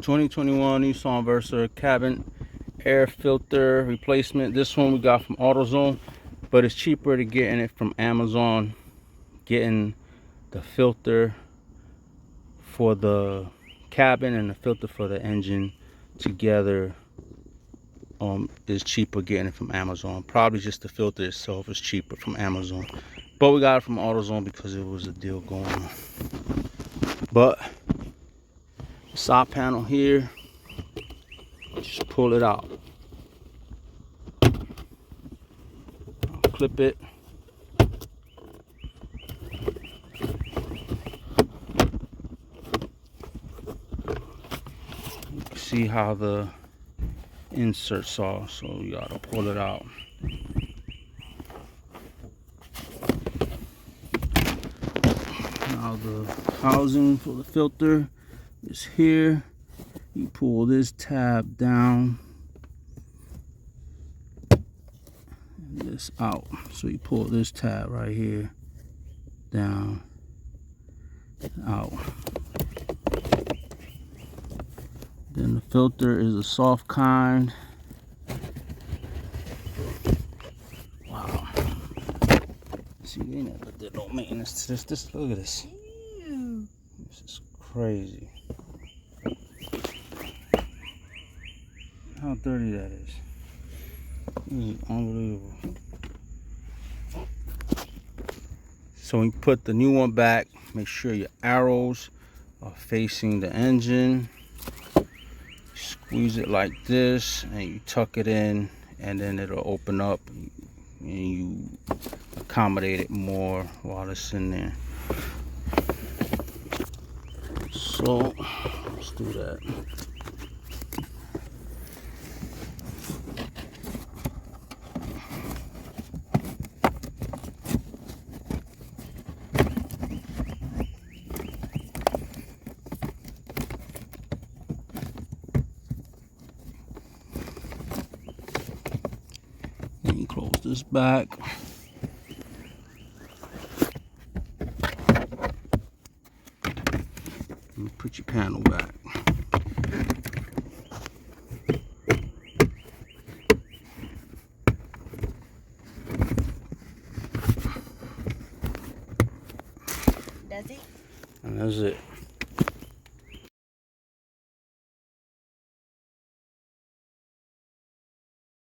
2021 Nissan Versa cabin air filter replacement. This one we got from AutoZone, but it's cheaper to getting it from Amazon. Getting the filter for the cabin and the filter for the engine together is cheaper getting it from Amazon. Probably just the filter itself is cheaper from Amazon, but we got it from AutoZone because it was a deal going on. But side panel here, just pull it out, clip it, you can see how the inserts are, so you gotta pull it out. Now the housing for the filter is here. You pull this tab down and this out. So you pull this tab right here down, out. Then the filter is a soft kind. Wow. See, they never did no maintenance to this. Look at this. Ew. This is crazy. How dirty that is. This is unbelievable. So when you put the new one back, make sure your arrows are facing the engine. Squeeze it like this and you tuck it in, and then it'll open up and you accommodate it more while it's in there. So let's do that. Then you close this back. And put your panel back. That's it. And that's it.